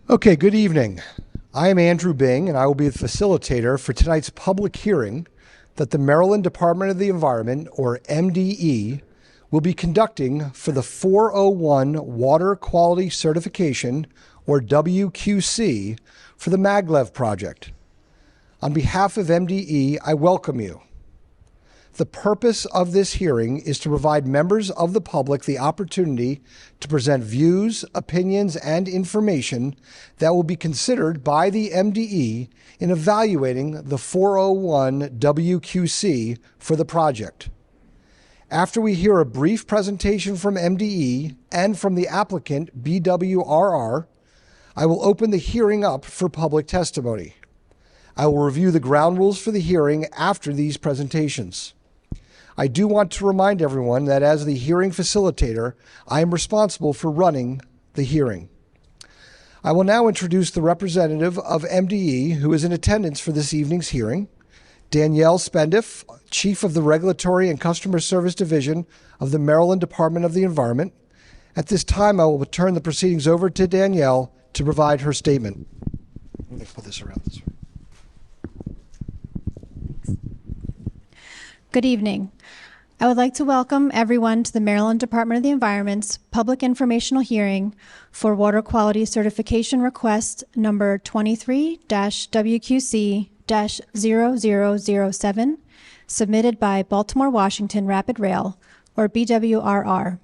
Okay, good evening. I am Andrew Bing, and I will be the facilitator for tonight's public hearing that the Maryland Department of the Environment, or MDE, will be conducting for the 401 Water Quality Certification, or WQC, for the MAGLEV project. On behalf of MDE, I welcome you. The purpose of this hearing is to provide members of the public the opportunity to present views, opinions, and information that will be considered by the MDE in evaluating the 401 WQC for the project. After we hear a brief presentation from MDE and from the applicant, BWRR, I will open the hearing up for public testimony. I will review the ground rules for the hearing after these presentations. I do want to remind everyone that as the hearing facilitator, I am responsible for running the hearing. I will now introduce the representative of MDE who is in attendance for this evening's hearing, Danielle Spendiff, Chief of the Regulatory and Customer Service Division of the Maryland Department of the Environment. At this time, I will turn the proceedings over to Danielle to provide her statement. Let me put this around this way. Good evening. I would like to welcome everyone to the Maryland Department of the Environment's public informational hearing for Water Quality Certification Request number 23-WQC-0007, submitted by Baltimore Washington Rapid Rail, or BWRR.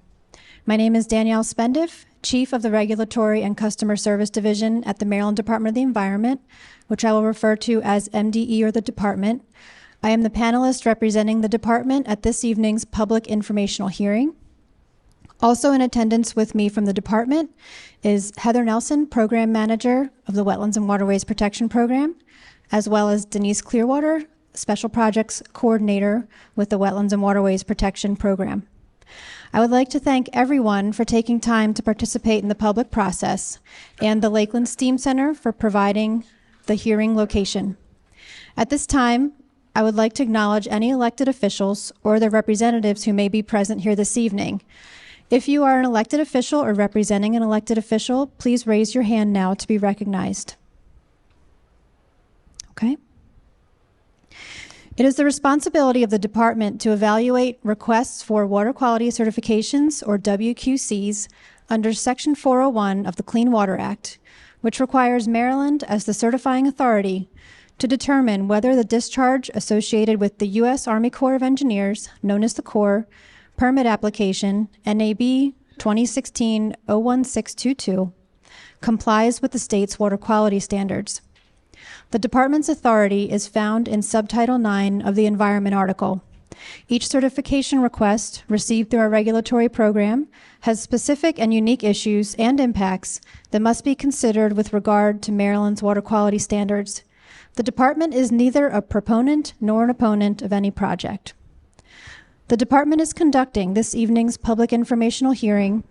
My name is Danielle Spendiff, Chief of the Regulatory and Customer Service Division at the Maryland Department of the Environment, which I will refer to as MDE or the Department. I am the panelist representing the department at this evening's public informational hearing. Also in attendance with me from the department is Heather Nelson, Program Manager of the Wetlands and Waterways Protection Program, as well as Denise Clearwater, Special Projects Coordinator with the Wetlands and Waterways Protection Program. I would like to thank everyone for taking time to participate in the public process and the Lakeland Steam Center for providing the hearing location. At this time, I would like to acknowledge any elected officials or their representatives who may be present here this evening. If you are an elected official or representing an elected official, please raise your hand now to be recognized. Okay. It is the responsibility of the department to evaluate requests for water quality certifications, or WQCs, under Section 401 of the Clean Water Act, which requires Maryland as the certifying authority to determine whether the discharge associated with the U.S. Army Corps of Engineers, known as the Corps, permit application, NAB 2016-01622, complies with the state's water quality standards. The department's authority is found in Subtitle 9 of the Environment article. Each certification request received through our regulatory program has specific and unique issues and impacts that must be considered with regard to Maryland's water quality standards. The department is neither a proponent nor an opponent of any project. The department is conducting this evening's public informational hearing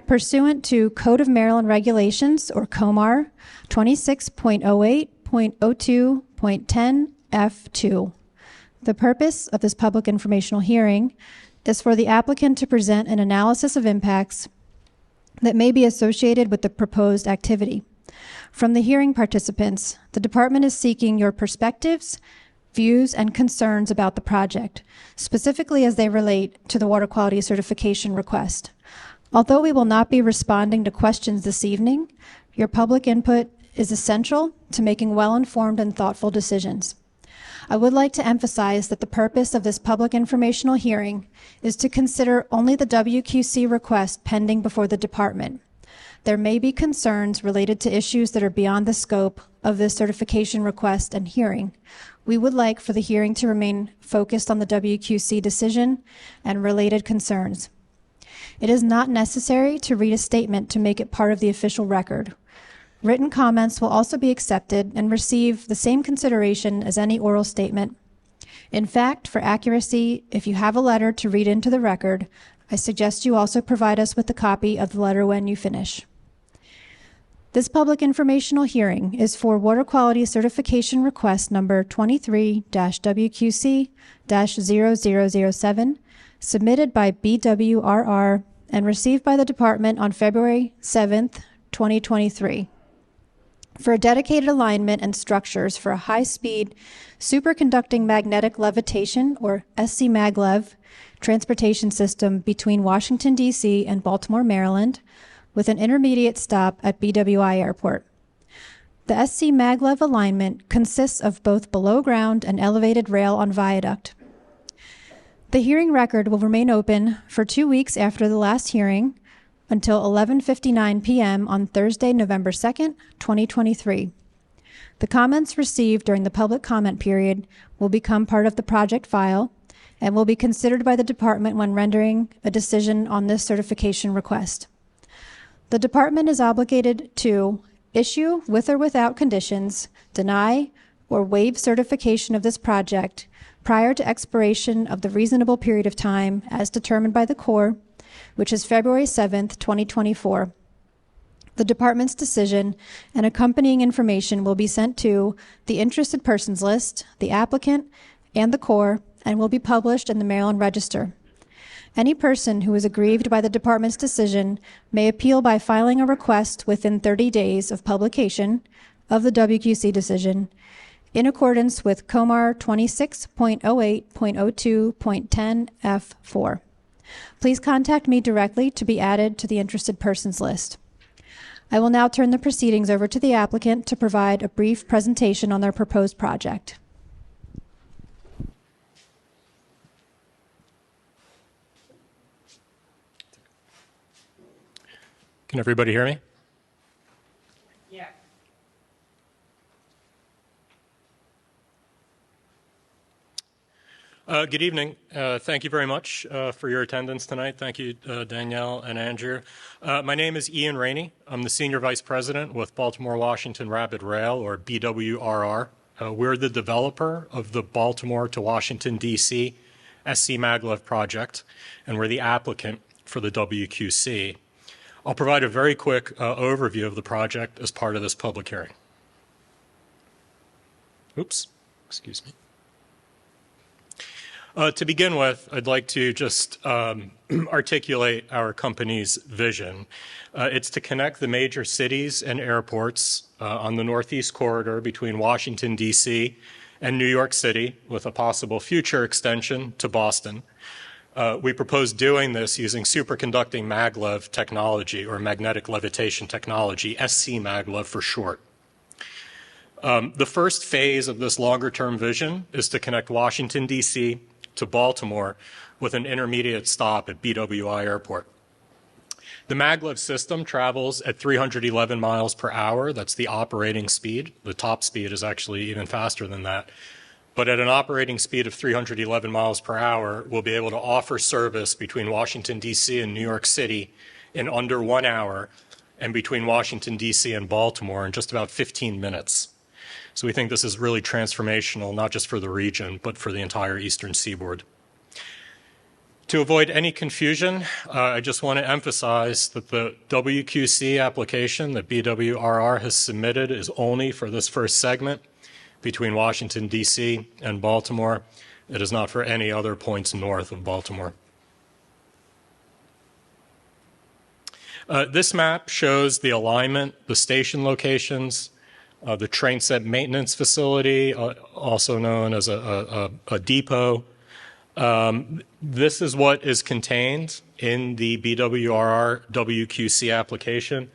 pursuant to Code of Maryland Regulations, or COMAR, 26.08.02.10F2. The purpose of this public informational hearing is for the applicant to present an analysis of impacts that may be associated with the proposed activity. From the hearing participants, the department is seeking your perspectives, views, and concerns about the project, specifically as they relate to the water quality certification request. Although we will not be responding to questions this evening, your public input is essential to making well-informed and thoughtful decisions. I would like to emphasize that the purpose of this public informational hearing is to consider only the WQC request pending before the department. There may be concerns related to issues that are beyond the scope of this certification request and hearing. We would like for the hearing to remain focused on the WQC decision and related concerns. It is not necessary to read a statement to make it part of the official record. Written comments will also be accepted and receive the same consideration as any oral statement. In fact, for accuracy, if you have a letter to read into the record, I suggest you also provide us with a copy of the letter when you finish. This public informational hearing is for Water Quality Certification Request number 23-WQC-0007, submitted by BWRR and received by the Department on February 7th, 2023, for a dedicated alignment and structures for a high-speed superconducting magnetic levitation, or SC-MAGLEV, transportation system between Washington, D.C. and Baltimore, Maryland, with an intermediate stop at BWI Airport. The SC-MAGLEV alignment consists of both below-ground and elevated rail on viaduct. The hearing record will remain open for 2 weeks after the last hearing until 11:59 p.m. on Thursday, November 2nd, 2023. The comments received during the public comment period will become part of the project file and will be considered by the department when rendering a decision on this certification request. The department is obligated to issue, with or without conditions, deny, or waive certification of this project prior to expiration of the reasonable period of time as determined by the Corps, which is February 7th, 2024. The department's decision and accompanying information will be sent to the interested persons list, the applicant, and the Corps, and will be published in the Maryland Register. Any person who is aggrieved by the department's decision may appeal by filing a request within 30 days of publication of the WQC decision in accordance with COMAR 26.08.02.10F4. Please contact me directly to be added to the interested persons list. I will now turn the proceedings over to the applicant to provide a brief presentation on their proposed project. Can everybody hear me? Yeah. Good evening. Thank you very much for your attendance tonight. Thank you, Danielle and Andrew. My name is Ian Rainey. I'm the Senior Vice President with Baltimore Washington Rapid Rail, or BWRR. We're the developer of the Baltimore to Washington, D.C. SC-MAGLEV project, and we're the applicant for the WQC. I'll provide a very quick overview of the project as part of this public hearing. Oops, excuse me. To begin with, I'd like to just articulate our company's vision. It's to connect the major cities and airports on the Northeast Corridor between Washington, D.C. and New York City, with a possible future extension to Boston. We propose doing this using superconducting maglev technology, or magnetic levitation technology, SC-MAGLEV for short. The first phase of this longer-term vision is to connect Washington, D.C. to Baltimore with an intermediate stop at BWI Airport. The maglev system travels at 311 miles per hour. That's the operating speed. The top speed is actually even faster than that. But at an operating speed of 311 miles per hour, we'll be able to offer service between Washington, D.C. and New York City in under 1 hour, and between Washington, D.C. and Baltimore in just about 15 minutes. So we think this is really transformational, not just for the region, but for the entire eastern seaboard. To avoid any confusion, I just want to emphasize that the WQC application that BWRR has submitted is only for this first segment between Washington, D.C. and Baltimore. It is not for any other points north of Baltimore. This map shows the alignment, the station locations, the train set maintenance facility, also known as a depot. This is what is contained in the BWRR WQC application.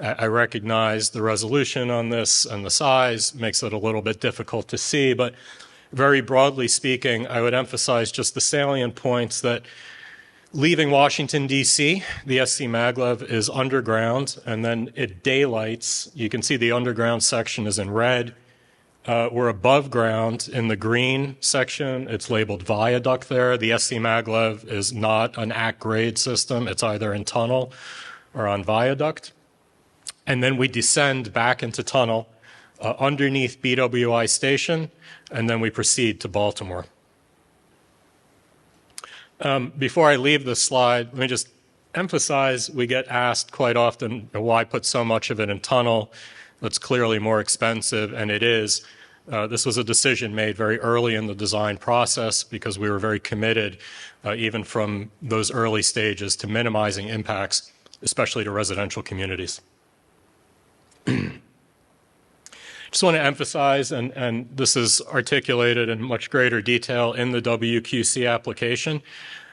I recognize the resolution on this and the size makes it a little bit difficult to see, but very broadly speaking, I would emphasize just the salient points that leaving Washington, D.C., the SC-MAGLEV is underground, and then it daylights. You can see the underground section is in red. We're above ground in the green section. It's labeled viaduct there. The SC-MAGLEV is not an at-grade system. It's either in tunnel or on viaduct. And then we descend back into tunnel underneath BWI station, and then we proceed to Baltimore. Before I leave this slide, let me just emphasize we get asked quite often why put so much of it in tunnel. That's clearly more expensive, and it is. This was a decision made very early in the design process because we were very committed, even from those early stages, to minimizing impacts, especially to residential communities. Just want to emphasize, and this is articulated in much greater detail in the WQC application,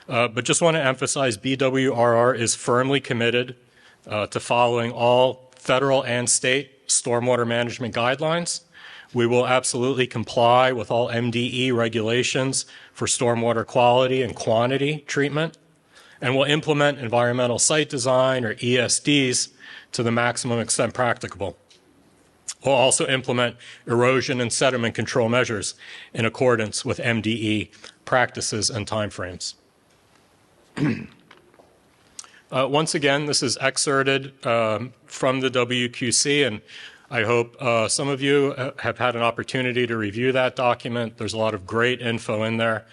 but just want to emphasize BWRR is firmly committed to following all federal and state stormwater management guidelines. We will absolutely comply with all MDE regulations for stormwater quality and quantity treatment, and will implement environmental site design, or ESDs, to the maximum extent practicable. We'll also implement erosion and sediment control measures in accordance with MDE practices and timeframes. Once again, this is excerpted from the WQC, and I hope some of you have had an opportunity to review that document. There's a lot of great info in there.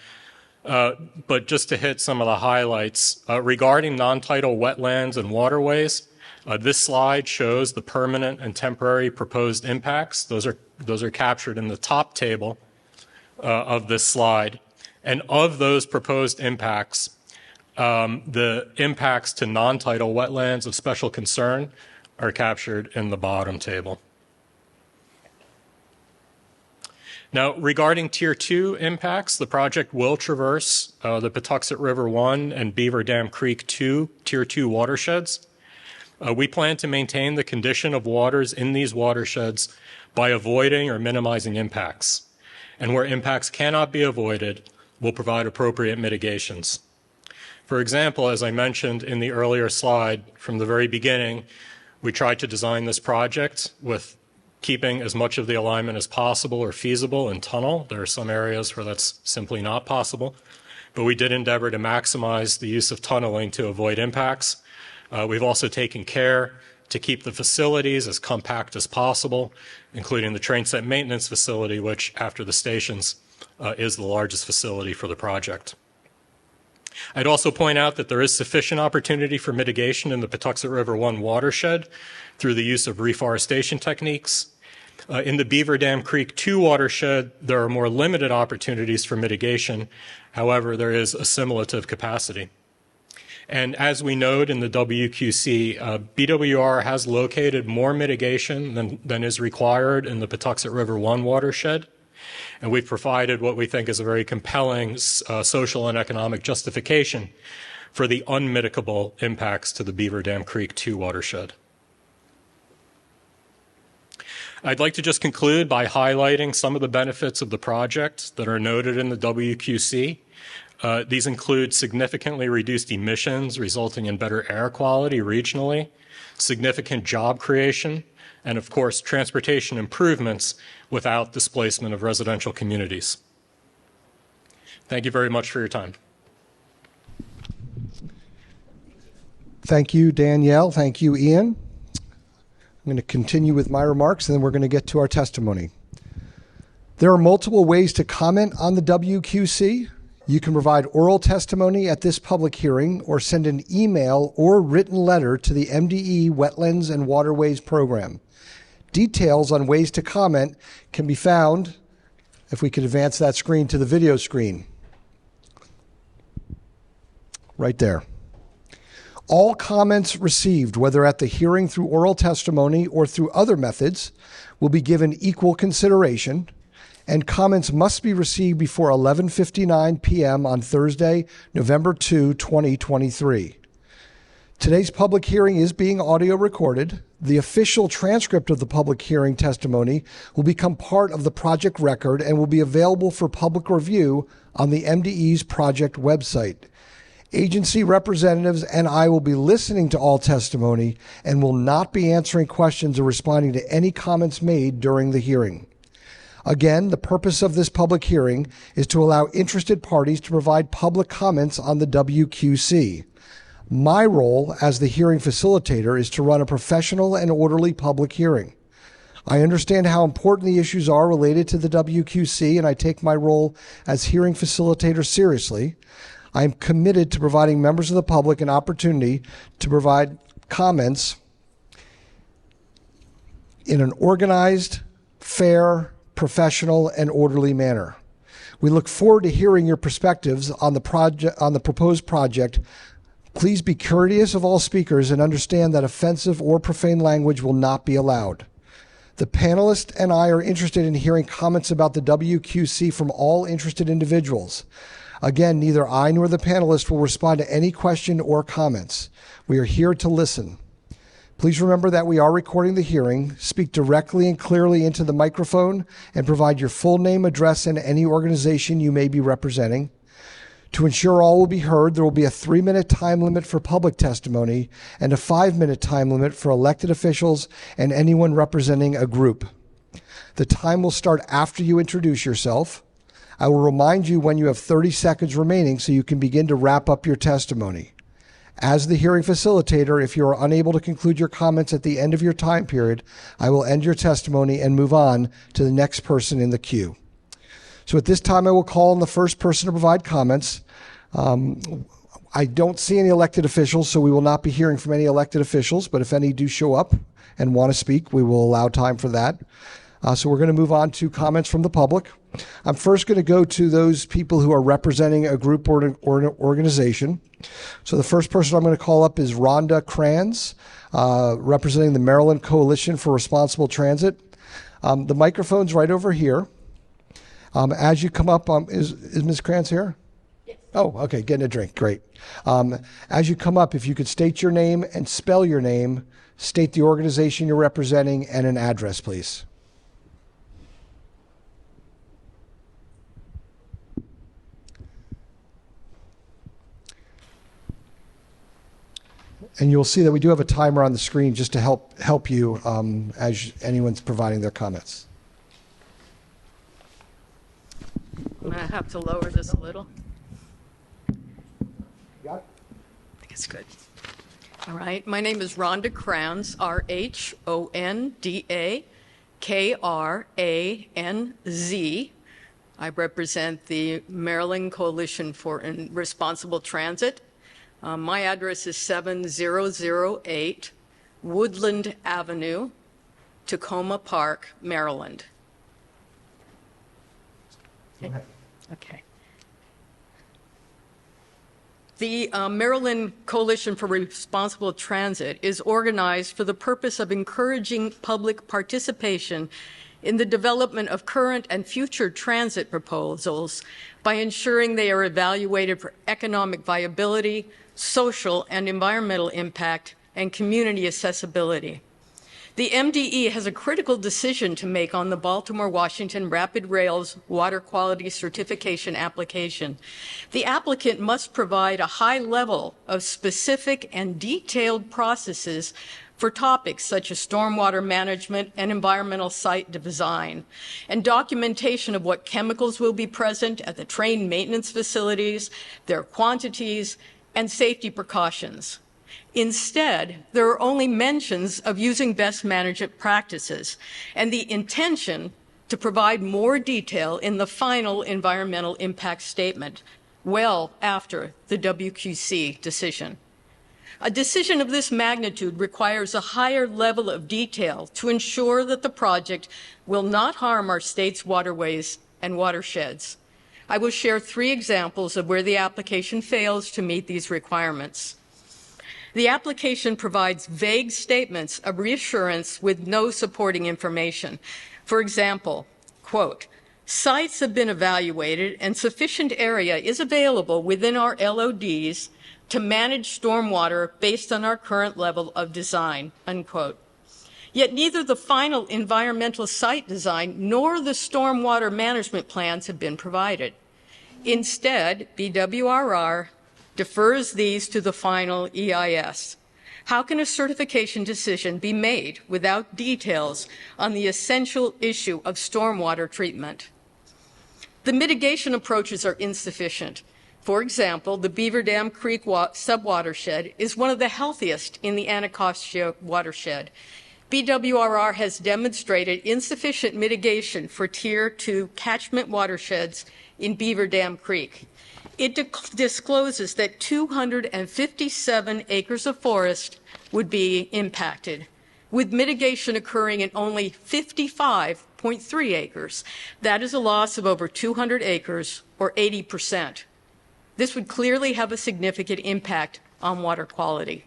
But just to hit some of the highlights, regarding non-tidal wetlands and waterways, this slide shows the permanent and temporary proposed impacts. Those are captured in the top table of this slide. And of those proposed impacts, the impacts to non-tidal wetlands of special concern are captured in the bottom table. Now, regarding Tier 2 impacts, the project will traverse the Patuxent River 1 and Beaver Dam Creek 2 Tier 2 watersheds. We plan to maintain the condition of waters in these watersheds by avoiding or minimizing impacts. And where impacts cannot be avoided, we'll provide appropriate mitigations. For example, as I mentioned in the earlier slide, from the very beginning, we tried to design this project with keeping as much of the alignment as possible or feasible in tunnel. There are some areas where that's simply not possible, but we did endeavor to maximize the use of tunneling to avoid impacts. We've also taken care to keep the facilities as compact as possible, including the train set maintenance facility, which, after the stations, is the largest facility for the project. I'd also point out that there is sufficient opportunity for mitigation in the Patuxent River 1 watershed through the use of reforestation techniques. In the Beaver Dam Creek 2 watershed, there are more limited opportunities for mitigation. However, there is assimilative capacity. And as we note in the WQC, BWR has located more mitigation than is required in the Patuxent River 1 watershed. And we've provided what we think is a very compelling social and economic justification for the unmitigable impacts to the Beaver Dam Creek 2 watershed. I'd like to just conclude by highlighting some of the benefits of the project that are noted in the WQC. These include significantly reduced emissions, resulting in better air quality regionally, significant job creation, and of course, transportation improvements without displacement of residential communities. Thank you very much for your time. Thank you, Danielle. Thank you, Ian. I'm going to continue with my remarks, and then we're going to get to our testimony. There are multiple ways to comment on the WQC. You can provide oral testimony at this public hearing or send an email or written letter to the MDE Wetlands and Waterways Program. Details on ways to comment can be found, if we could advance that screen to the video screen. Right there. All comments received, whether at the hearing through oral testimony or through other methods, will be given equal consideration, and comments must be received before 11:59 p.m. on Thursday, November 2, 2023. Today's public hearing is being audio recorded. The official transcript of the public hearing testimony will become part of the project record and will be available for public review on the MDE's project website. Agency representatives and I will be listening to all testimony and will not be answering questions or responding to any comments made during the hearing. Again, the purpose of this public hearing is to allow interested parties to provide public comments on the WQC. My role as the hearing facilitator is to run a professional and orderly public hearing. I understand how important the issues are related to the WQC, and I take my role as hearing facilitator seriously. I am committed to providing members of the public an opportunity to provide comments in an organized, fair, professional, and orderly manner. We look forward to hearing your perspectives on the proposed project. Please be courteous of all speakers and understand that offensive or profane language will not be allowed. The panelists and I are interested in hearing comments about the WQC from all interested individuals. Again, neither I nor the panelists will respond to any question or comments. We are here to listen. Please remember that we are recording the hearing. Speak directly and clearly into the microphone and provide your full name, address, and any organization you may be representing. To ensure all will be heard, there will be a 3-minute time limit for public testimony and a 5-minute time limit for elected officials and anyone representing a group. The time will start after you introduce yourself. I will remind you when you have 30 seconds remaining so you can begin to wrap up your testimony. As the hearing facilitator, if you are unable to conclude your comments at the end of your time period, I will end your testimony and move on to the next person in the queue. So at this time, I will call on the first person to provide comments. I don't see any elected officials, so we will not be hearing from any elected officials, but if any do show up and want to speak, we will allow time for that. So we're going to move on to comments from the public. I'm first going to go to those people who are representing a group or an organization. So the first person I'm going to call up is Rhonda Kranz, representing the Maryland Coalition for Responsible Transit. The microphone's right over here. As you come up, is Ms. Kranz here? Yes. Oh, okay, getting a drink, great. As you come up, if you could state your name and spell your name, state the organization you're representing, and an address, please. And you'll see that we do have a timer on the screen just to help you as anyone's providing their comments. I'm going to have to lower this a little. Got it? I think it's good. All right. My name is Rhonda Kranz, RHONDA KRANZ. I represent the Maryland Coalition for Responsible Transit. My address is 7008 Woodland Avenue, Tacoma Park, Maryland. Okay. The Maryland Coalition for Responsible Transit is organized for the purpose of encouraging public participation in the development of current and future transit proposals by ensuring they are evaluated for economic viability, social and environmental impact, and community accessibility. The MDE has a critical decision to make on the Baltimore-Washington Rapid Rail's water quality certification application. The applicant must provide a high level of specific and detailed processes for topics such as stormwater management and environmental site design, and documentation of what chemicals will be present at the train maintenance facilities, their quantities, and safety precautions. Instead, there are only mentions of using best management practices and the intention to provide more detail in the final environmental impact statement, well after the WQC decision. A decision of this magnitude requires a higher level of detail to ensure that the project will not harm our state's waterways and watersheds. I will share 3 examples of where the application fails to meet these requirements. The application provides vague statements of reassurance with no supporting information. For example, quote, sites have been evaluated and sufficient area is available within our LODs to manage stormwater based on our current level of design, unquote. Yet neither the final environmental site design nor the stormwater management plans have been provided. Instead, BWRR defers these to the final EIS. How can a certification decision be made without details on the essential issue of stormwater treatment? The mitigation approaches are insufficient. For example, the Beaver Dam Creek subwatershed is one of the healthiest in the Anacostia watershed. BWRR has demonstrated insufficient mitigation for Tier 2 catchment watersheds in Beaver Dam Creek. It discloses that 257 acres of forest would be impacted, with mitigation occurring in only 55 0.3 acres. That is a loss of over 200 acres, or 80%. This would clearly have a significant impact on water quality.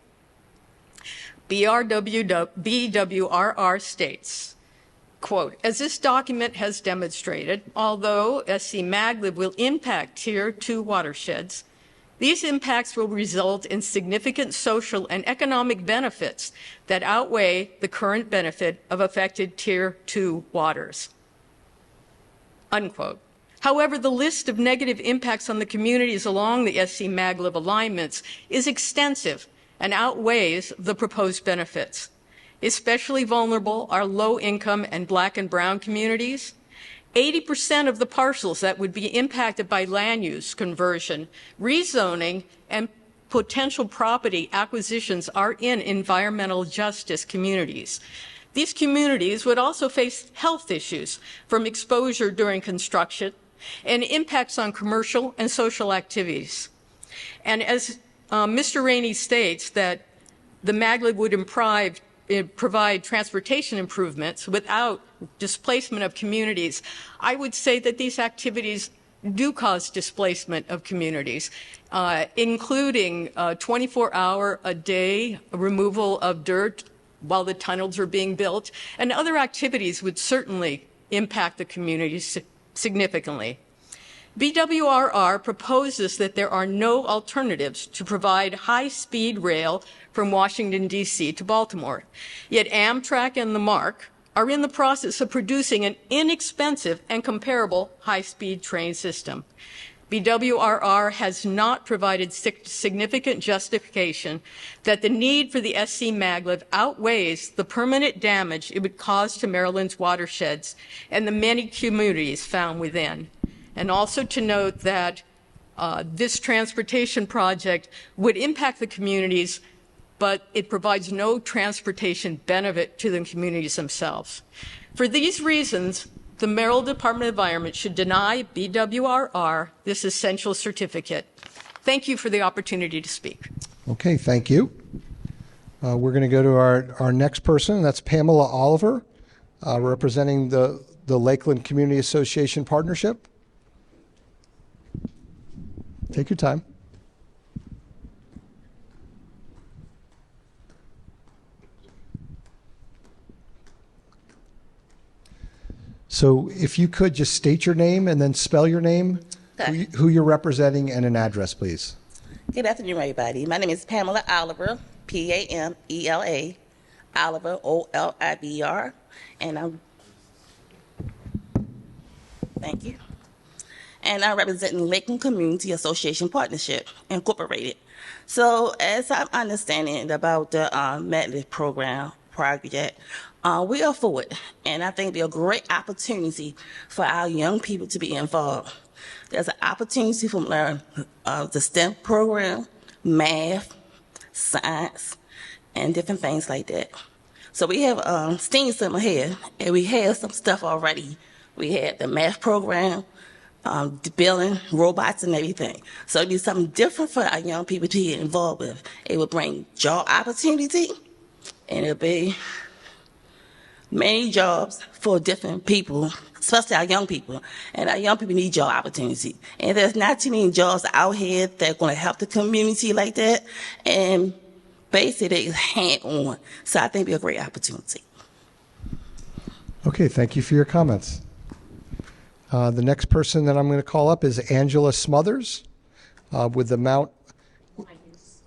BWRR states, quote, as this document has demonstrated, although SC MAGLEV will impact Tier 2 watersheds, these impacts will result in significant social and economic benefits that outweigh the current benefit of affected Tier 2 waters, unquote. However, the list of negative impacts on the communities along the SC MAGLEV alignments is extensive and outweighs the proposed benefits. Especially vulnerable are low-income and Black and Brown communities. 80% of the parcels that would be impacted by land use conversion, rezoning, and potential property acquisitions are in environmental justice communities. These communities would also face health issues from exposure during construction and impacts on commercial and social activities. And as Mr. Rainey states that the MAGLEV would provide transportation improvements without displacement of communities, I would say that these activities do cause displacement of communities, including 24-hour-a-day removal of dirt while the tunnels are being built, and other activities would certainly impact the communities significantly. BWRR proposes that there are no alternatives to provide high-speed rail from Washington, D.C. to Baltimore. Yet Amtrak and the MARC are in the process of producing an inexpensive and comparable high-speed train system. BWRR has not provided significant justification that the need for the SC MAGLEV outweighs the permanent damage it would cause to Maryland's watersheds and the many communities found within. And also to note that this transportation project would impact the communities, but it provides no transportation benefit to the communities themselves. For these reasons, the Maryland Department of Environment should deny BWRR this essential certificate. Thank you for the opportunity to speak. Okay, thank you. We're going to go to our next person. That's Pamela Oliver, representing the Lakeland Community Association Partnership. Take your time. So if you could just state your name and then spell your name, Okay. who you're representing, and an address, please. Good afternoon, everybody. My name is Pamela Oliver, P-A-M-E-L-A, Oliver, O-L-I-V-E-R, and thank you. And I'm representing Lakeland Community Association Partnership, Incorporated. So as I'm understanding about the MAGLEV program project, we are for it, and I think there's a great opportunity for our young people to be involved. There's an opportunity for learn the STEM program, math, science, and different things like that. So we have STEAM Center here, and we have some stuff already. We had the math program, the building, robots, and everything. So it'd be something different for our young people to get involved with. It would bring job opportunity, and it'll be many jobs for different people, especially our young people. And our young people need job opportunity. And there's not too many jobs out here that are going to help the community like that. And basically, it's hand-on. So I think it'll be a great opportunity. Okay, thank you for your comments. The next person that I'm going to call up is Angela Smothers with the Mount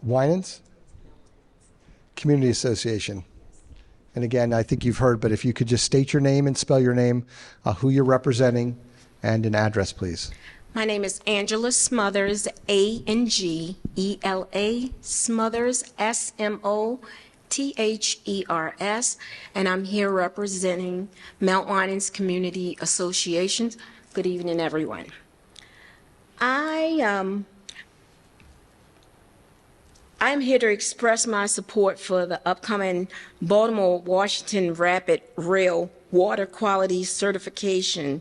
Winans Community Association. And again, I think you've heard, but if you could just state your name and spell your name, who you're representing, and an address, please. My name is Angela Smothers, A-N-G-E-L-A, Smothers, S-M-O-T-H-E-R-S, and I'm here representing Mount Winans Community Association. Good evening, everyone. I'm here to express my support for the upcoming Baltimore-Washington Rapid Rail Water Quality Certification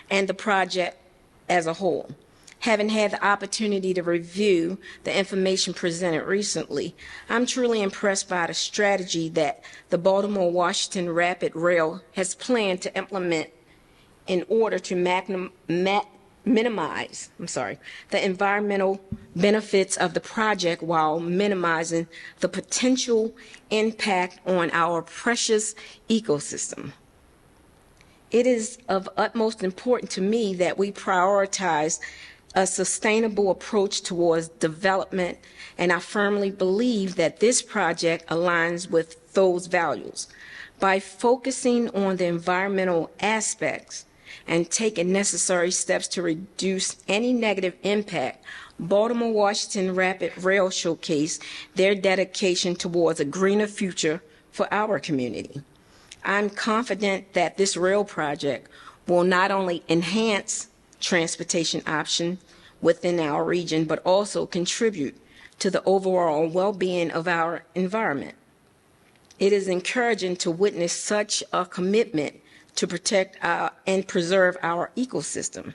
and the project as a whole. Having had the opportunity to review the information presented recently, I'm truly impressed by the strategy that the Baltimore-Washington Rapid Rail has planned to implement in order to minimize the environmental benefits of the project while minimizing the potential impact on our precious ecosystem. It is of utmost importance to me that we prioritize a sustainable approach towards development, and I firmly believe that this project aligns with those values. By focusing on the environmental aspects and taking necessary steps to reduce any negative impact, Baltimore-Washington Rapid Rail showcased their dedication towards a greener future for our community. I'm confident that this rail project will not only enhance transportation options within our region, but also contribute to the overall well-being of our environment. It is encouraging to witness such a commitment to protect and preserve our ecosystem.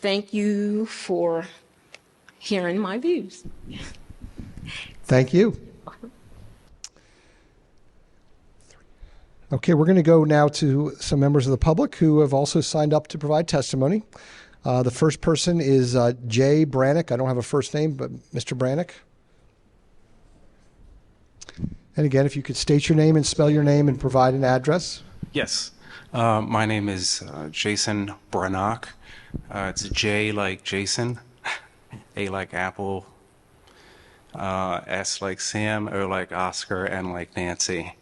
Thank you for hearing my views. Thank you. Okay, we're going to go now to some members of the public who have also signed up to provide testimony. The first person is Jay Brannick. I don't have a first name, but Mr. Brannick. And again, if you could state your name and spell your name and provide an address. Yes. My name is Jason Brannock. It's J like Jason, A like Apple, S like Sam, O like Oscar, N like Nancy.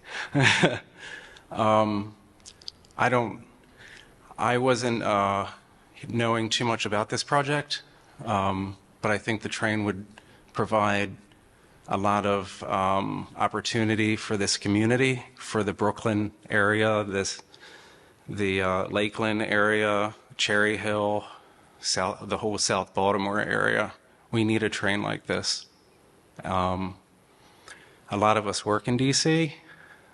I wasn't knowing too much about this project, but I think the train would provide a lot of opportunity for this community, for the Brooklyn area, the Lakeland area, Cherry Hill, the whole South Baltimore area. We need a train like this. A lot of us work in DC,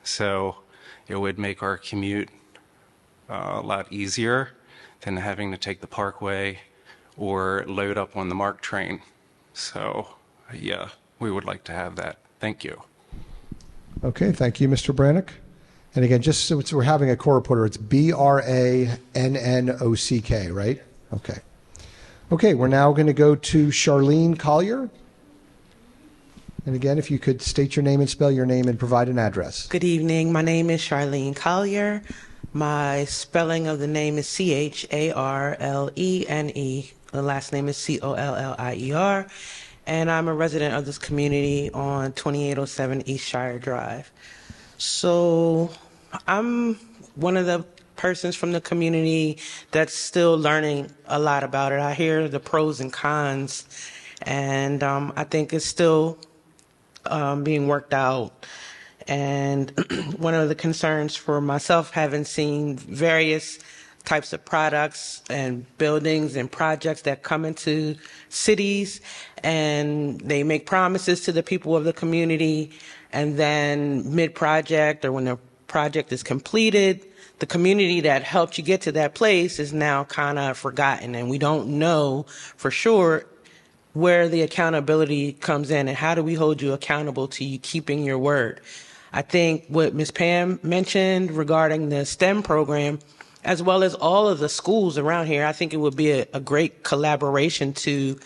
so it would make our commute a lot easier than having to take the Parkway or load up on the MARC train. So, yeah, we would like to have that. Thank you. Okay, thank you, Mr. Brannick. And again, just so we're having a core reporter, it's Brannock, right? Okay. Okay, we're now going to go to Charlene Collier. And again, if you could state your name and spell your name and provide an address. Good evening. My name is Charlene Collier. My spelling of the name is Charlene. The last name is Collier. And I'm a resident of this community on 2807 East Shire Drive. So I'm one of the persons from the community that's still learning a lot about it. I hear the pros and cons, and I think it's still being worked out. And one of the concerns for myself, having seen various types of products and buildings and projects that come into cities, and they make promises to the people of the community, and then mid-project or when the project is completed, the community that helped you get to that place is now kind of forgotten, and we don't know for sure where the accountability comes in and how do we hold you accountable to you keeping your word. I think what Ms. Pam mentioned regarding the STEM program, as well as all of the schools around here, I think it would be a great collaboration to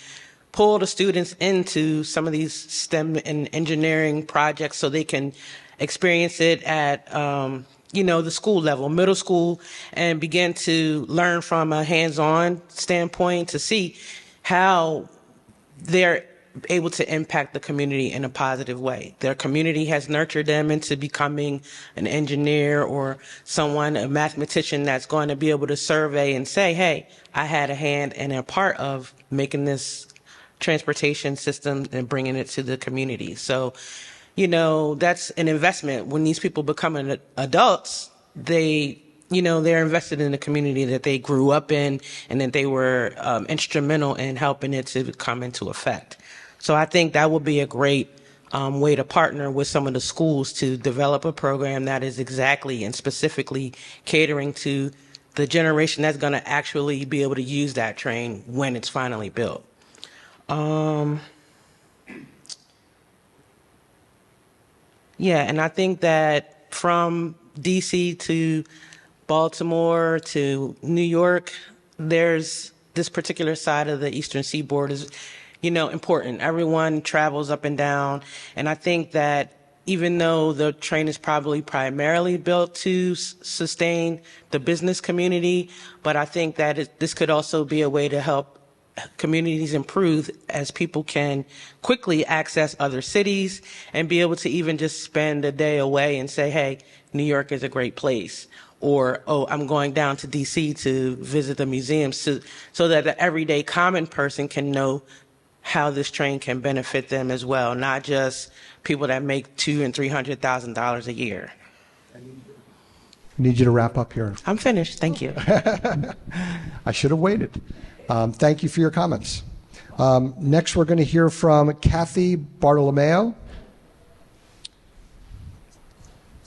pull the students into some of these STEM and engineering projects so they can experience it at the school level, middle school, and begin to learn from a hands-on standpoint to see how they're able to impact the community in a positive way. Their community has nurtured them into becoming an engineer or someone, a mathematician that's going to be able to survey and say, hey, I had a hand and a part of making this transportation system and bringing it to the community. So, that's an investment. When these people become adults, they're invested in the community that they grew up in and that they were instrumental in helping it to come into effect. So I think that would be a great way to partner with some of the schools to develop a program that is exactly and specifically catering to the generation that's going to actually be able to use that train when it's finally built. And I think that from DC to Baltimore to New York, there's this particular side of the Eastern Seaboard is, important. Everyone travels up and down. And I think that even though the train is probably primarily built to sustain the business community, but I think that this could also be a way to help communities improve as people can quickly access other cities and be able to even just spend a day away and say, hey, New York is a great place. Or, oh, I'm going down to D.C. to visit the museums, so that the everyday common person can know how this train can benefit them as well, not just people that make $200,000 and $300,000 a year. I need you to wrap up here. I'm finished. Thank you. I should have waited. Thank you for your comments. Next, we're going to hear from Kathy Bartolomeo.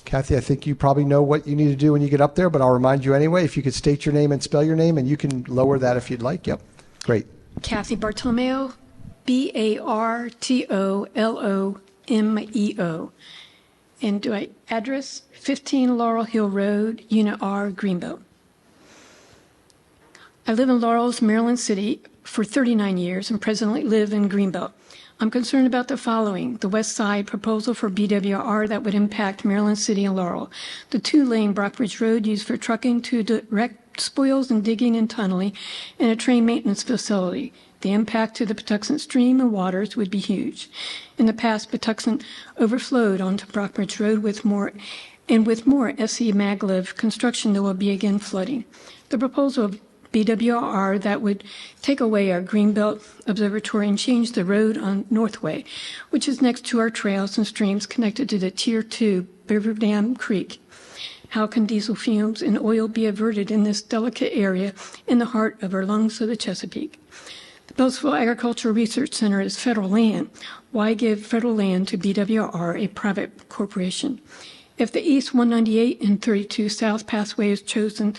Kathy, I think you probably know what you need to do when you get up there, but I'll remind you anyway. If you could state your name and spell your name, and you can lower that if you'd like. Yep. Great. Kathy Bartolomeo, Bartolomeo. And do I address 15 Laurel Hill Road, Unit R, Greenbelt. I live in Laurel's, Maryland City for 39 years and presently live in Greenbelt. I'm concerned about the following: the West Side proposal for BWR that would impact Maryland City and Laurel, the 2-lane Brockbridge Road used for trucking to direct spoils and digging and tunneling, and a train maintenance facility. The impact to the Patuxent Stream and waters would be huge. In the past, Patuxent overflowed onto Brockbridge Road with more SC Maglev construction, there will be again flooding. The proposal of BWR that would take away our Greenbelt Observatory and change the road on Northway, which is next to our trails and streams connected to the Tier 2 Beaver Dam Creek. How can diesel fumes and oil be averted in this delicate area in the heart of our lungs of the Chesapeake? The Beltsville Agricultural Research Center is federal land. Why give federal land to BWR, a private corporation? If the East 198 and 32 South Pathway is chosen,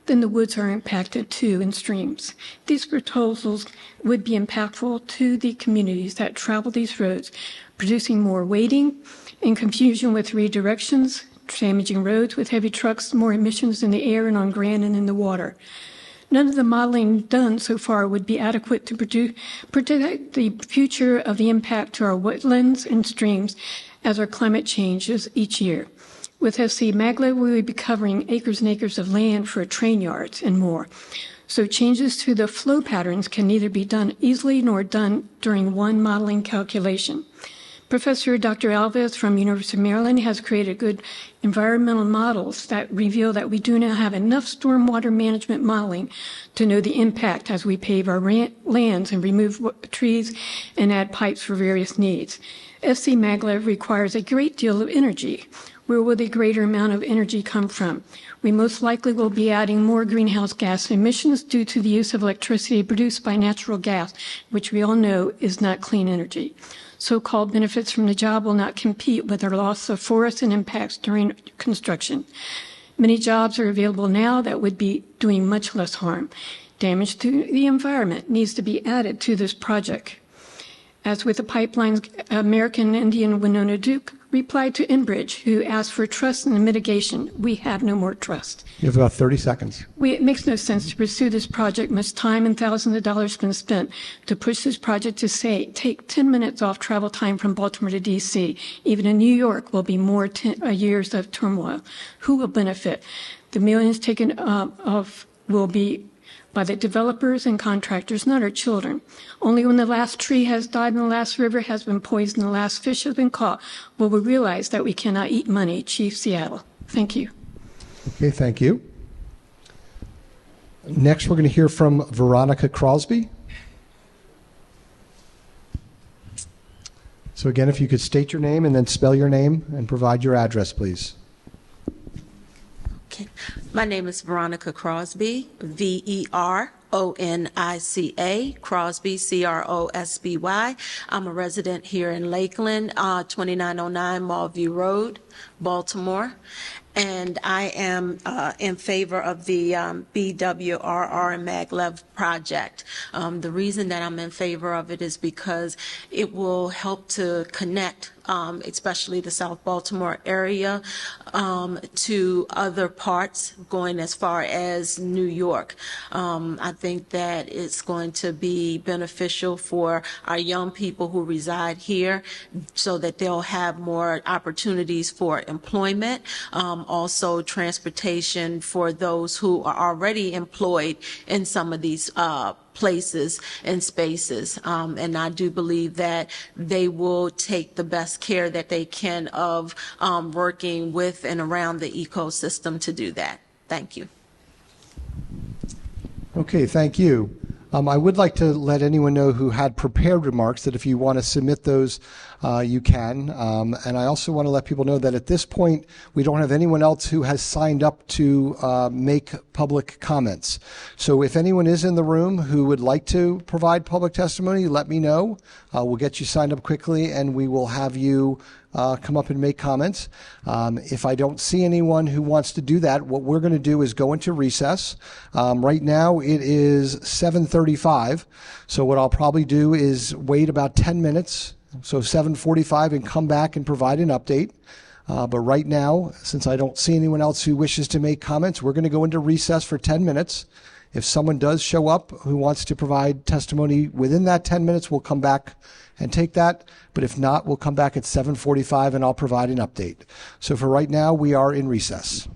then the woods are impacted too, and streams. These proposals would be impactful to the communities that travel these roads, producing more waiting and confusion with redirections, damaging roads with heavy trucks, more emissions in the air and on ground and in the water. None of the modeling done so far would be adequate to predict the future of the impact to our wetlands and streams as our climate changes each year. With SC Maglev, we would be covering acres and acres of land for train yards and more. So changes to the flow patterns can neither be done easily nor done during one modeling calculation. Professor Dr. Alves from University of Maryland has created good environmental models that reveal that we do not have enough stormwater management modeling to know the impact as we pave our lands and remove trees and add pipes for various needs. SC Maglev requires a great deal of energy. Where will the greater amount of energy come from? We most likely will be adding more greenhouse gas emissions due to the use of electricity produced by natural gas, which we all know is not clean energy. So-called benefits from the job will not compete with our loss of forests and impacts during construction. Many jobs are available now that would be doing much less harm. Damage to the environment needs to be added to this project. As with the pipelines, American Indian Winona Duke replied to Enbridge, who asked for trust and mitigation. We have no more trust. You have about 30 seconds. It makes no sense to pursue this project. Much time and thousands of dollars been spent to push this project to take 10 minutes off travel time from Baltimore to D.C. Even in New York will be more years of turmoil. Who will benefit? The millions taken off will be by the developers and contractors, not our children. Only when the last tree has died and the last river has been poisoned and the last fish has been caught will we realize that we cannot eat money. Chief Seattle. Thank you. Okay, thank you. Next, we're going to hear from Veronica Crosby. So again, if you could state your name and then spell your name and provide your address, please. Okay. My name is Veronica Crosby, Veronica, Crosby, Crosby. I'm a resident here in Lakeland, 2909 Mallview Road, Baltimore. and I am in favor of the BWRR and MAGLEV project. The reason that I'm in favor of it is because it will help to connect especially the South Baltimore area, to other parts, going as far as New York. I think that it's going to be beneficial for our young people who reside here so that they'll have more opportunities for employment, also transportation for those who are already employed in some of these places and spaces. And I do believe that they will take the best care that they can of working with and around the ecosystem to do that. Thank you. Okay, thank you. I would like to let anyone know who had prepared remarks that if you want to submit those, you can. And I also want to let people know that at this point, we don't have anyone else who has signed up to make public comments. So if anyone is in the room who would like to provide public testimony, let me know. We'll get you signed up quickly, and we will have you come up and make comments. If I don't see anyone who wants to do that, what we're going to do is go into recess. Right now it is 7:35, so what I'll probably do is wait about 10 minutes, so 7:45, and come back and provide an update. But right now, since I don't see anyone else who wishes to make comments, we're going to go into recess for 10 minutes. If someone does show up who wants to provide testimony within that 10 minutes, we'll come back and take that. But if not, we'll come back at 7:45 and I'll provide an update. So for right now, we are in recess.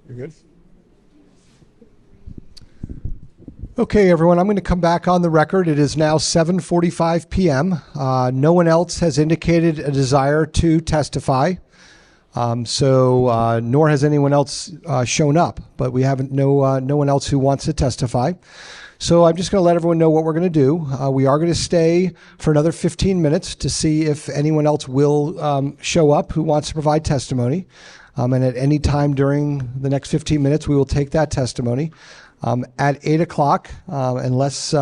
You're good? Okay, everyone, I'm going to come back on the record. It is now 7:45 p.m. No one else has indicated a desire to testify. Nor has anyone else shown up, but we haven't no one else who wants to testify. So I'm just going to let everyone know what we're going to do. We are going to stay for another 15 minutes to see if anyone else will show up who wants to provide testimony. And at any time during the next 15 minutes, we will take that testimony. At 8 o'clock, unless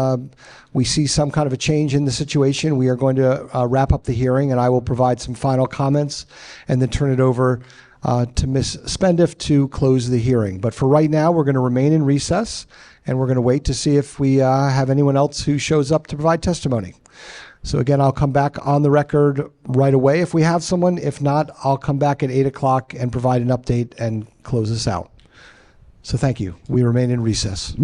we see some kind of a change in the situation, we are going to wrap up the hearing, and I will provide some final comments and then turn it over to Ms. Spendiff to close the hearing. But for right now, we're going to remain in recess, and we're going to wait to see if we have anyone else who shows up to provide testimony. So again, I'll come back on the record right away if we have someone. If not, I'll come back at 8 o'clock and provide an update and close this out. So thank you. We remain in recess.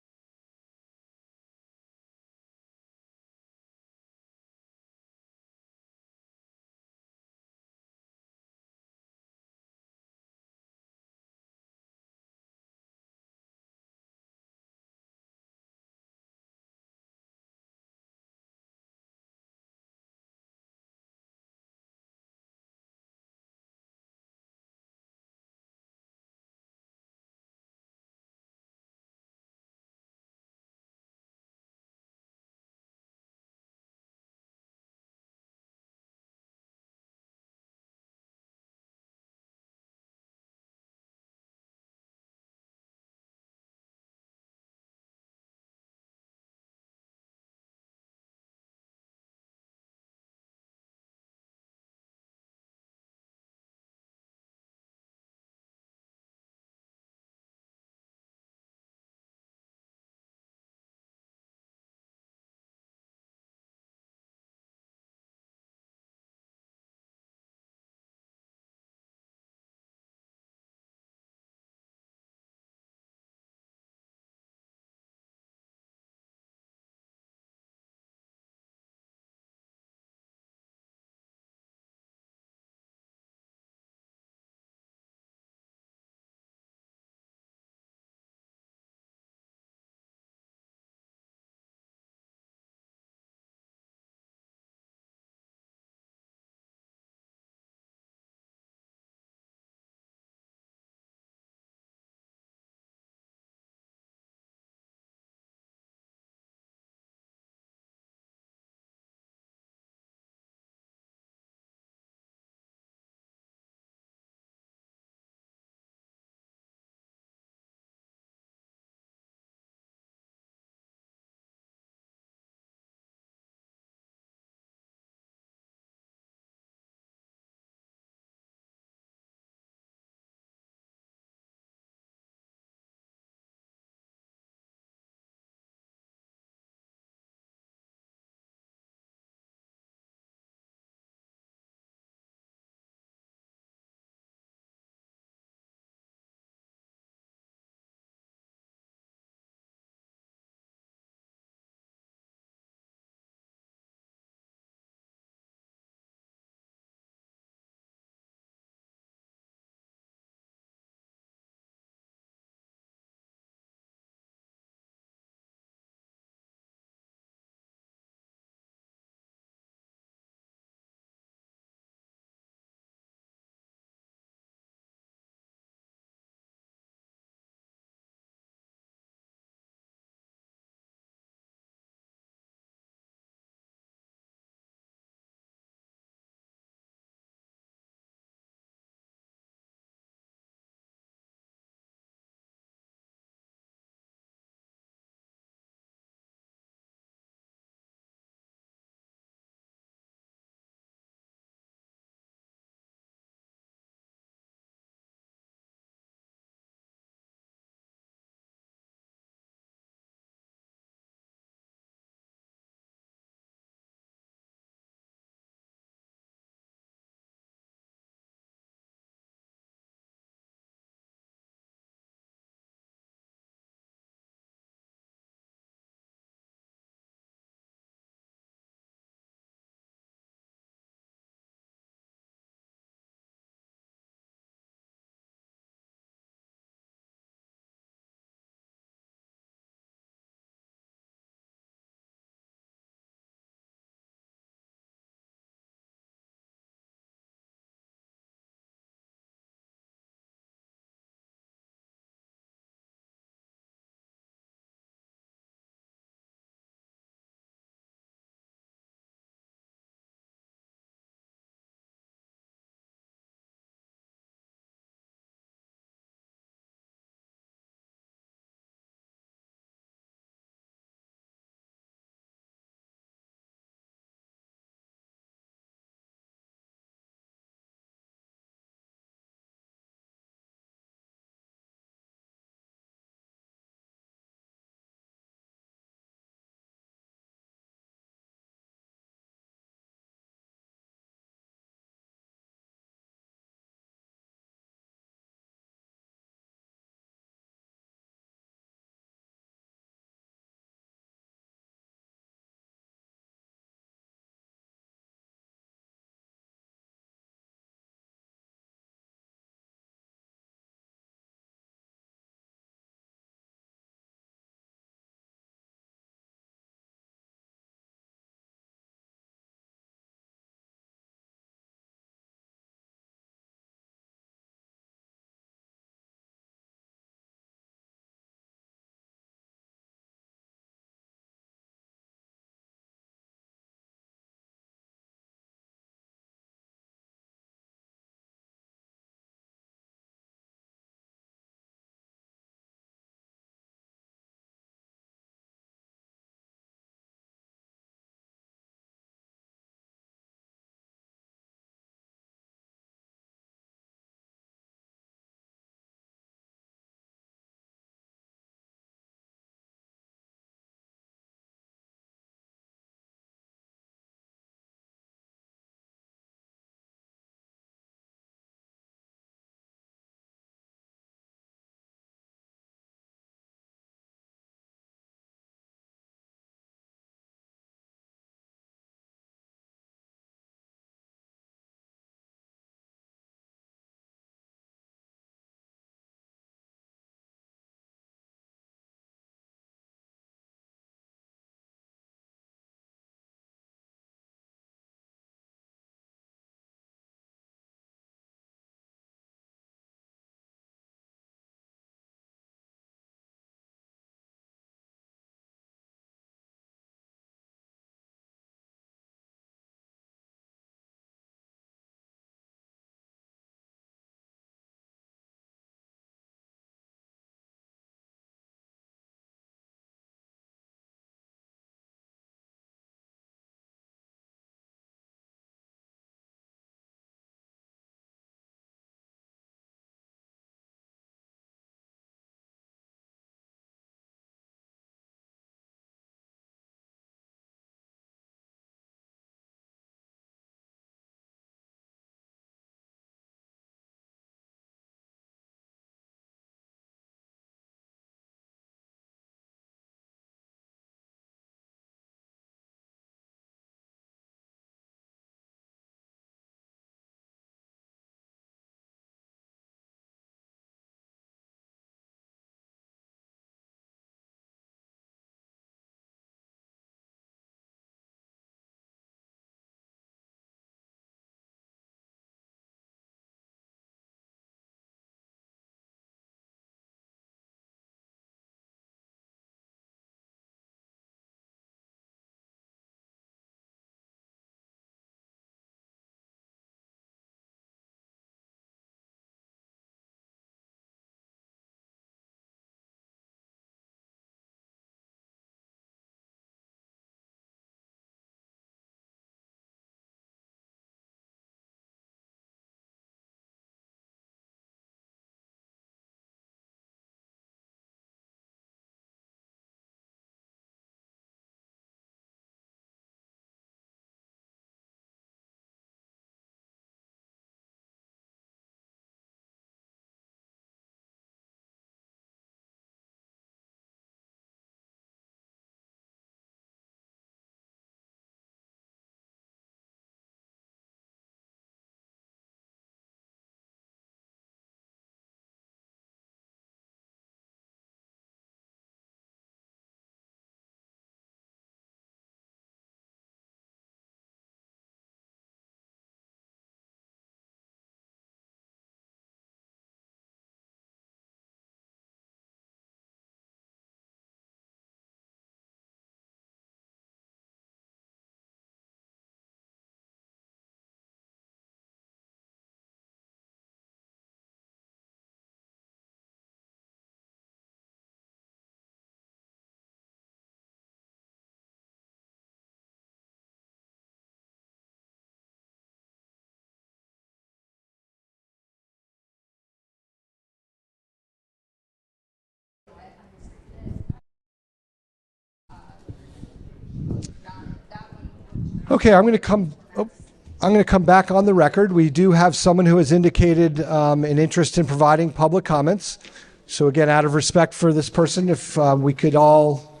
Okay, I'm going to come back on the record. We do have someone who has indicated an interest in providing public comments. So again, out of respect for this person, if we could all...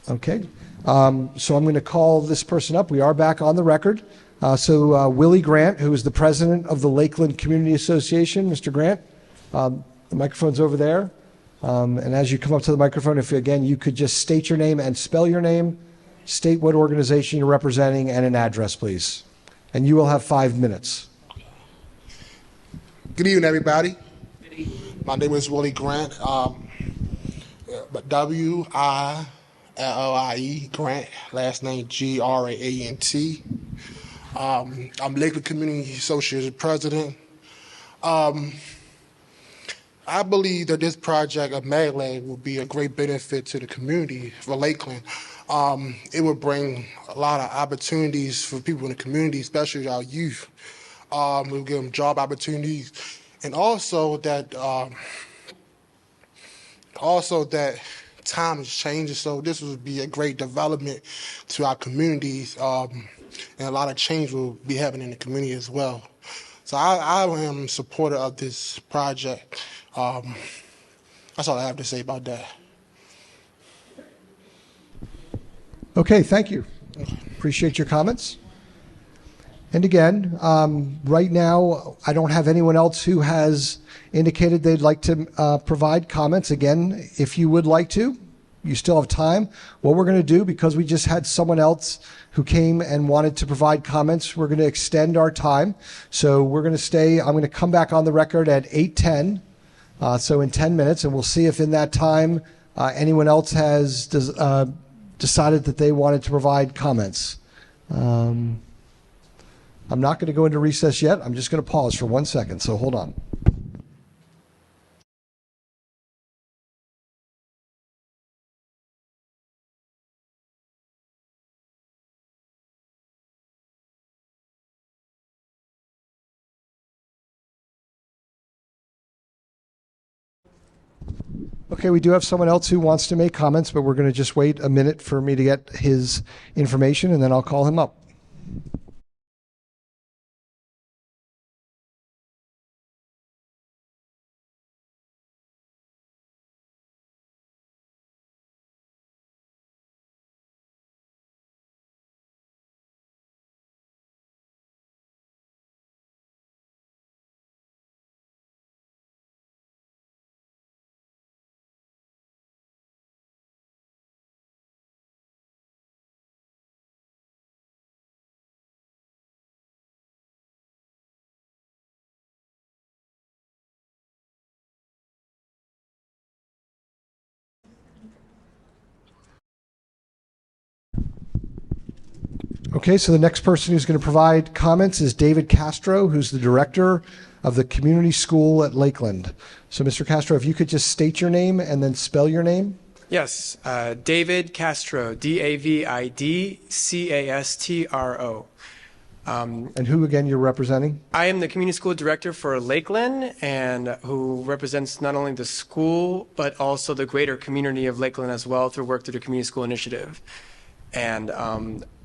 Okay. So I'm going to call this person up. We are back on the record. Willie Grant, who is the president of the Lakeland Community Association. Mr. Grant, the microphone's over there. And as you come up to the microphone, if again you could just state your name and spell your name, state what organization you're representing, and an address, please. And you will have 5 minutes. Good evening, everybody. My name is Willie Grant. W-I-L-L-I-E, Grant, last name G-R-A-A-N-T. I'm Lakeland Community Association president. I believe that this project of MAGLEV will be a great benefit to the community for Lakeland. It will bring a lot of opportunities for people in the community, especially our youth. We'll give them job opportunities, and also that time is changing. So this will be a great development to our communities, and a lot of change will be happening in the community as well. So I am a supporter of this project. That's all I have to say about that. Okay, thank you. Appreciate your comments. And again, right now, I don't have anyone else who has indicated they'd like to provide comments. Again, if you would like to, you still have time. What we're going to do, because we just had someone else who came and wanted to provide comments, we're going to extend our time. So we're going to stay, I'm going to come back on the record at 8:10, so in 10 minutes, and we'll see if in that time anyone else has decided that they wanted to provide comments. I'm not going to go into recess yet. I'm just going to pause for 1 second, so hold on. Okay, we do have someone else who wants to make comments, but we're going to just wait a minute for me to get his information, and then I'll call him up. Okay, so the next person who's going to provide comments is David Castro, who's the director of the community school at Lakeland. So, Mr. Castro, if you could just state your name and then spell your name. Yes, David Castro, D-A-V-I-D-C-A-S-T-R-O. And who, again, you're representing? I am the community school director for Lakeland, and who represents not only the school, but also the greater community of Lakeland as well through work through the Community School Initiative. And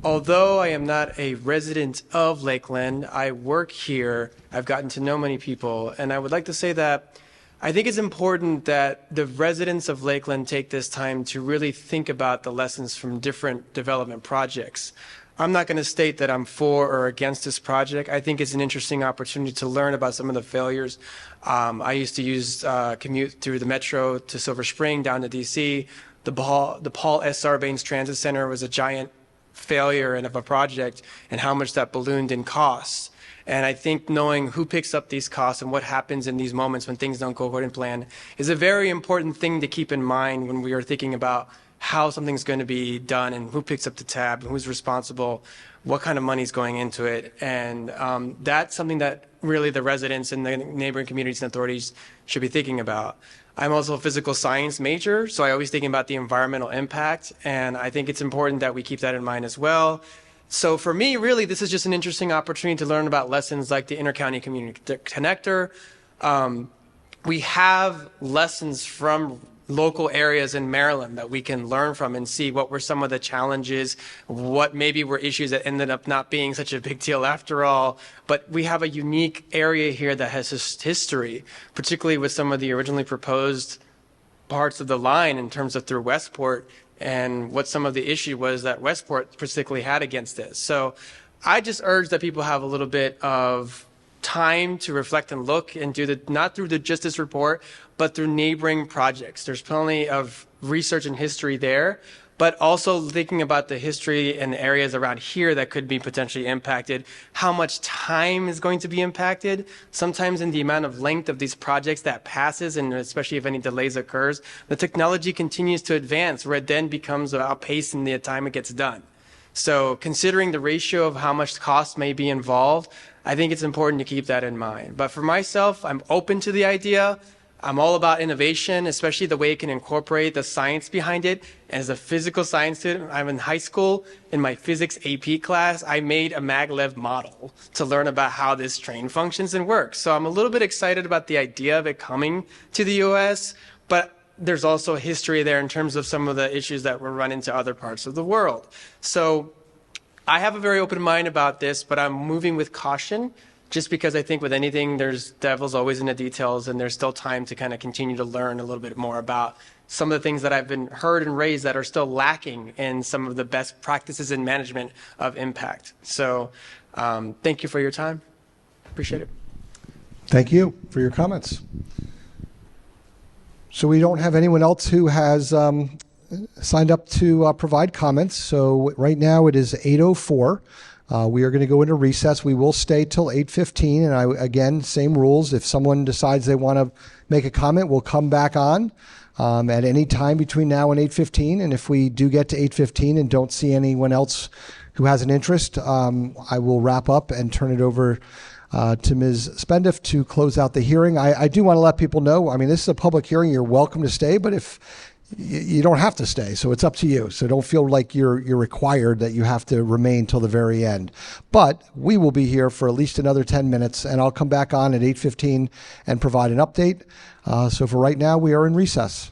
although I am not a resident of Lakeland, I work here. I've gotten to know many people, and I would like to say that I think it's important that the residents of Lakeland take this time to really think about the lessons from different development projects. I'm not going to state that I'm for or against this project. I think it's an interesting opportunity to learn about some of the failures. I used to commute through the metro to Silver Spring down to DC. The Paul S. Sarbanes Transit Center was a giant failure of a project, and how much that ballooned in costs. And I think knowing who picks up these costs and what happens in these moments when things don't go according to plan is a very important thing to keep in mind when we are thinking about how something's going to be done and who picks up the tab and who's responsible, what kind of money is going into it. And that's something that really the residents and the neighboring communities and authorities should be thinking about. I'm also a physical science major, so I always think about the environmental impact, and I think it's important that we keep that in mind as well. So for me, really, this is just an interesting opportunity to learn about lessons like the Intercounty Community Connector. We have lessons from local areas in Maryland that we can learn from and see what were some of the challenges, what maybe were issues that ended up not being such a big deal after all. But we have a unique area here that has history, particularly with some of the originally proposed parts of the line in terms of through Westport and what some of the issue was that Westport particularly had against it. So I just urge that people have a little bit of time to reflect and look and do not through just this report, but through neighboring projects. There's plenty of research and history there, but also thinking about the history and areas around here that could be potentially impacted, how much time is going to be impacted, sometimes in the amount of length of these projects that passes, and especially if any delays occurs, the technology continues to advance where it then becomes outpaced in the time it gets done. So considering the ratio of how much cost may be involved, I think it's important to keep that in mind. But for myself, I'm open to the idea. I'm all about innovation, especially the way it can incorporate the science behind it. And as a physical science student, I'm in high school. In my physics AP class, I made a maglev model to learn about how this train functions and works. So I'm a little bit excited about the idea of it coming to the US, but there's also a history there in terms of some of the issues that were run into other parts of the world. So I have a very open mind about this, but I'm moving with caution just because I think with anything, there's devil's always in the details, and there's still time to kind of continue to learn a little bit more about some of the things that I've been heard and raised that are still lacking in some of the best practices in management of impact. So thank you for your time. Appreciate it. Thank you for your comments. So we don't have anyone else who has signed up to provide comments. So right now it is 8:04. We are going to go into recess. We will stay till 8:15. And again, same rules. If someone decides they want to make a comment, we'll come back on at any time between now and 8:15. And if we do get to 8:15 and don't see anyone else who has an interest, I will wrap up and turn it over to Ms. Spendiff to close out the hearing. I do want to let people know, I mean, this is a public hearing. You're welcome to stay, but if you don't have to stay, so it's up to you. So don't feel like you're required that you have to remain till the very end. But we will be here for at least another 10 minutes, and I'll come back on at 8:15 and provide an update. So for right now, we are in recess.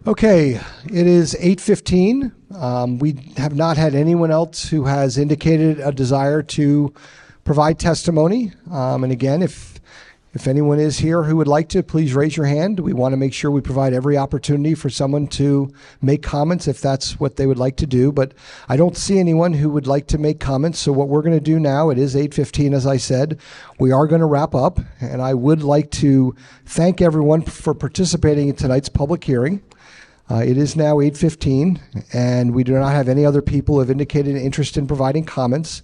Okay, it is 8:15. We have not had anyone else who has indicated a desire to provide testimony. And again, if anyone is here who would like to, please raise your hand. We want to make sure we provide every opportunity for someone to make comments if that's what they would like to do. But I don't see anyone who would like to make comments. So what we're going to do now, it is 8:15, as I said. We are going to wrap up. And I would like to thank everyone for participating in tonight's public hearing. It is now 8:15, and we do not have any other people who have indicated an interest in providing comments.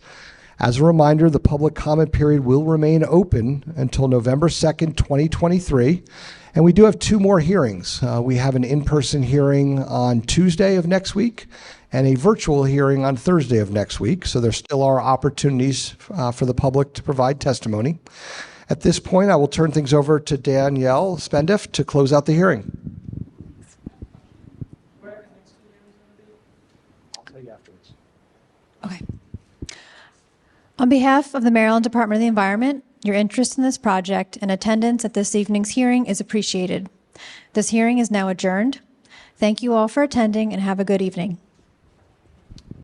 As a reminder, the public comment period will remain open until November 2nd, 2023. And we do have two more hearings. We have an in-person hearing on Tuesday of next week and a virtual hearing on Thursday of next week. So there still are opportunities for the public to provide testimony. At this point, I will turn things over to Danielle Spendiff to close out the hearing. Okay. On behalf of the Maryland Department of the Environment, your interest in this project and attendance at this evening's hearing is appreciated. This hearing is now adjourned. Thank you all for attending and have a good evening.